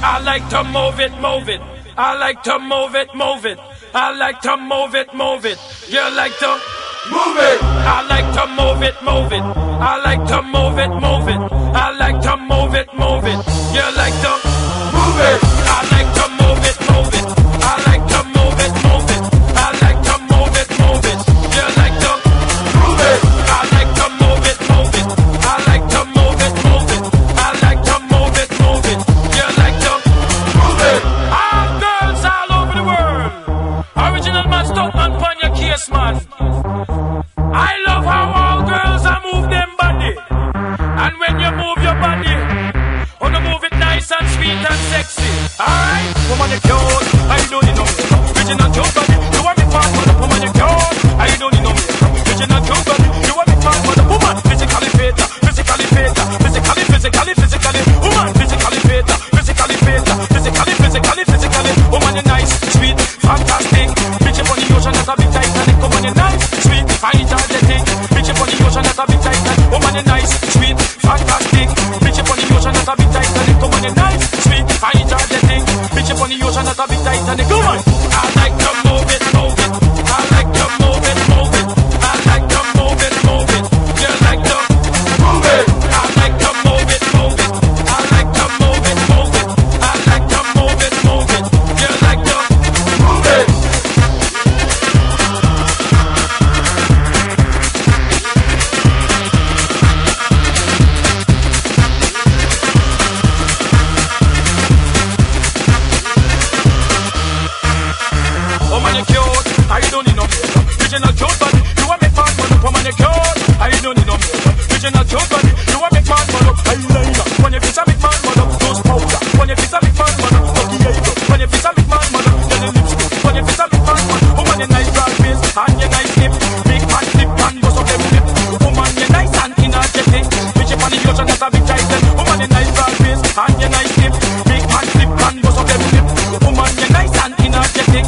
I like to move it, move it. I like to move it, move it. I like to move it, move it. You like to move it. I like to move it, move it. I like to move it, move it. I like to move it, move it. You like to move it. I like to move it, move it. I like to move it, move it. I like to move it, move it. You like to move it. I like to move it, move it. I like to move it, move it. I like to move it, move it. You like to move it. All girls all over the world. Original man, stuck man, pon your case, man. I love how all girls are move them body. And when you move your body, wanna move it nice and sweet and sexy. Alright? Woman, you cute, I don't need no makeup. Original cute body, you want me fast, mother. Woman, you cute, I don't need no makeup. Original cute body, you want me fast, mother. Woman, physically fit, physically fit, physically. Woman, physically fit, physically fit, physically. Woman, you nice, sweet, fantastic. Bitch up on the ocean, that's a big Titanic. Woman, you nice, sweet, energetic. Bitch up on the ocean, that's a big Titanic. Woman, you nice, sweet, fantastic. Bitch up on the ocean, that's a big Titanic. Woman, you nice, sweet, energetic. Bitch up on the ocean, that's a big Titanic. Woman, I like to move it, move it. I like to move it, move it. I like to move it, move it. You like to move it. I like to move it, move it. I like to move it, move it. I like to move it, move it. You like to move it. Woman, you cute, I don't need no makeup. Original cute body, you want me fast, but woman, you cute, I don't need no makeup. Original cute body, you want me fast, but eyeliner. When you fix a big man, mother, those powder. When you fix a big man, mother, lucky eyebrow. When you fix a big man, mother, then the lipstick. When you fix a big man, mother, woman, you nice broad face and you nice lip. Big fat lip and bust up them lip. Woman, you nice and energetic. Bitch up on the ocean, that's a big title. Woman, you nice broad face and you nice lip. Big fat lip and bust up them lip. Woman, you nice and energetic.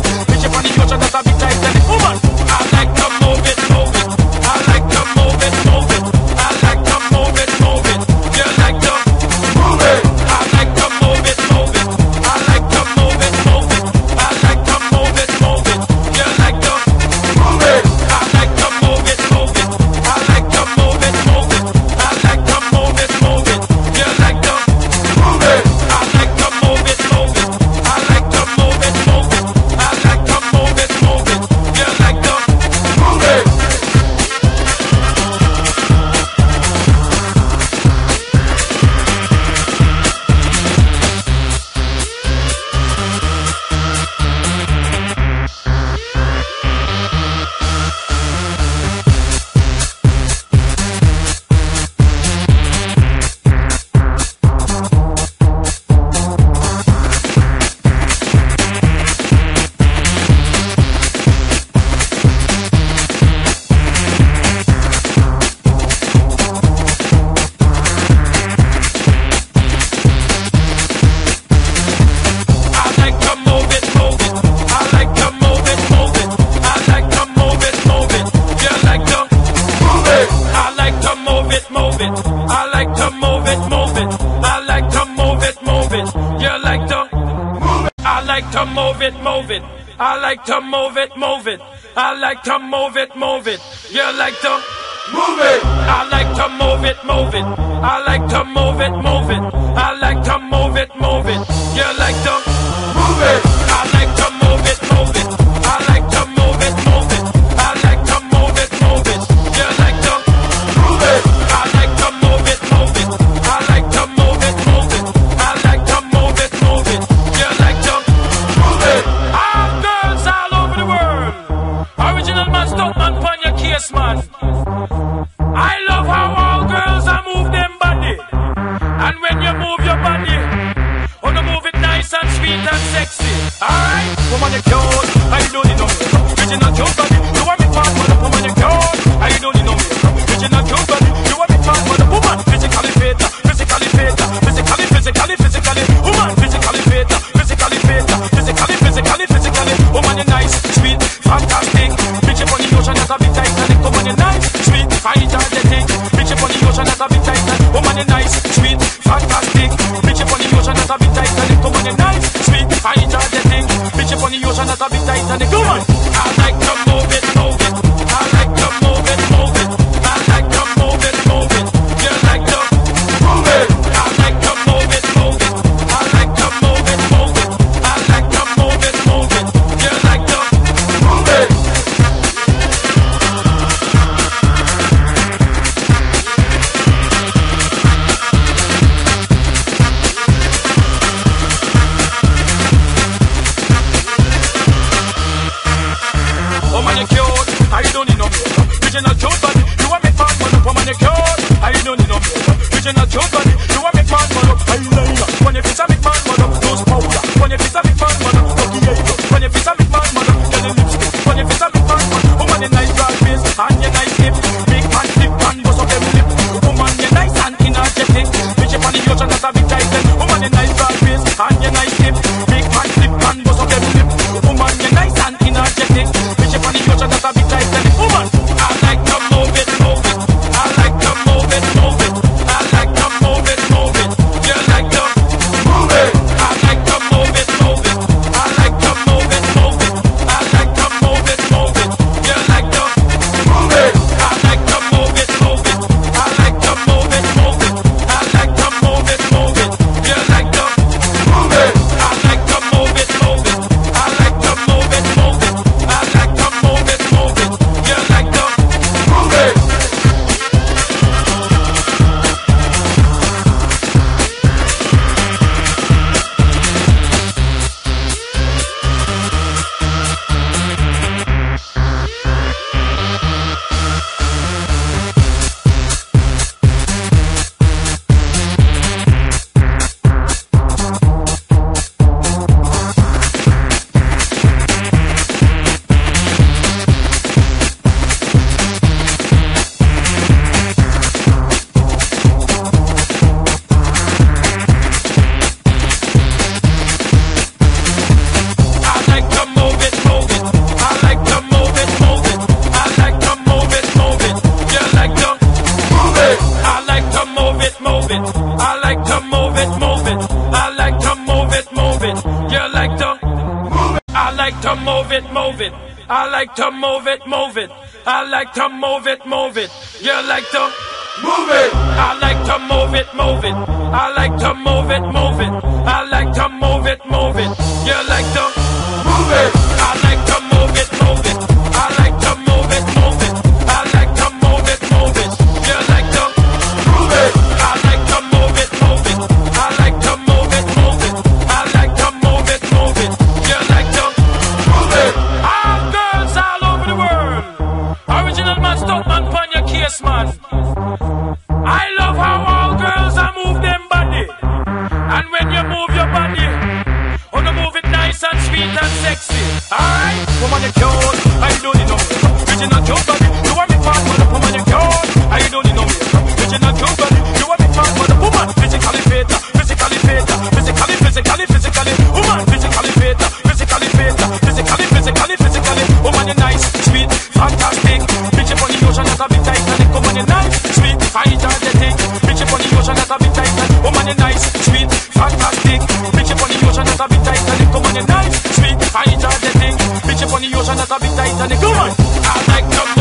That's a big Titanic. Woman, I like to move it, move it. I like to move it, move it. I like to move it, move it. You like to move it. I like to move it, move it. I like to move it, move it. I like to move it, move it. You like to move it. I like to move it, move it. I like to move it, move it. I like to move it, move it. You like to move it. I like to move it, move it. I like to move it, move it. I like to move it, move it. You like to move it. I like to move it, move it. I like to move it, move it. You like to move it. I like to move it, move it. I like to move it, move it. I like to move it, move it. You like to move it. I like to move it, move it. I like to move it, move it. I like to move it, move it. You like to move it. I like to move it, move it. I like to move it, move it. I like to move it, move it. You like to move it. I like to move it, move it. I like to move it, move it. I like to move it, move it. You like to move it. All girls all over the world. Original man, stuck man, pon your case, man. I love how all girls are move them body. And when you move your body, wanna move it nice and sweet and sexy. Alright? Woman, you cute, I don't need no makeup. Original cute body, you want me fast, mother. Woman, you cute, I don't need no makeup. Original cute body, you want me fast, mother. Woman, physically fit, physically fit, physically. Woman, physically fit, physically fit, physically. Woman, you nice, sweet, fantastic. Bitch up on the ocean, that's a big Titanic. Woman, you nice, sweet, energetic. Bitch up on the ocean, that's a big Titanic. Woman, you nice, sweet, fantastic. Bitch up on the ocean, that's a big Titanic. woman you nice, sweet, fine, energetic. Bitch up on the ocean, that's a big Titanic. Come on. I like to move it, move it. I like to move it, move it. I like to move it, move it. You like to move it. I like to move it, move it. I like to move it, move it. I like to move it, move it. You like to move it. Woman you cute, I don't need no makeup. Bitch you not cute body, you want me fat man up. Woman you cute, I don't need no makeup. Bitch you not cute body, you want me fat man up. Eyeliner, when you fit a big man man up. Nose powder, when you fit a big man man up. Lucky eyebrow, when you fit a big man man up. Get the lipstick, when you fit a big man man up. Woman you nice broad face, and you nice hip. Big man flip and bust up them lip. Woman you nice and energetic. Bitch you on the ocean that's a big titan. Woman you nice broad face, and you nice hip. Big man flip and bust up them lip. Woman you nice and energetic. That's a big Titanic woman. I like to move it, move it. I like to move it, move it. I like to move it, move it. You like to move it. I like to move it, move it. I like to move it, move it. I like to move it, move it. You like to move it. I like to move it, move it. I like to move it, move it. I like to move it, move it. You like to move it. I like to move it, move it. I like to move it, move it. I like to move it. Move it, you like to move it. I like to move it, move it. I like to move it, move it. You like to move it. I like to move it, move it. I like to move it, move it. I like to move it, move it. You like to move it. I like to move it, move it. I like to move it, move it. I like to move it, move it. You like to move it. I like to move it, move it. I like to move it, move it. I like to move it, move it. You like to move it. I like to move it, move it. I like to move it, move it. I like to move it, move it. You like to move it. All girls all over the world. Original man, Stuntman, pon your case, man. I love how all girls are move them body. And when you move your body, wanna move it nice and sweet and sexy. Alright, woman you cute, I don't need no makeup. Original cute body, you want me fat man up. Woman you cute, I don't need no makeup. Original cute body, you want me fat man up. Woman, physically fit, physically fit, physically. Woman, physically fit, physically fit, physically. Woman you nice, sweet, fantastic. Bitch up on the ocean, that's a big Titanic. Woman you nice, sweet, fine, energetic. Bitch up on the ocean, that's a big Titanic. Woman you nice, sweet, fantastic. Bitch up on the ocean, that's a big Titanic. Woman you nice, sweet, fine, energetic. Bitch up on the ocean, that's a big Titanic. Woman, I like to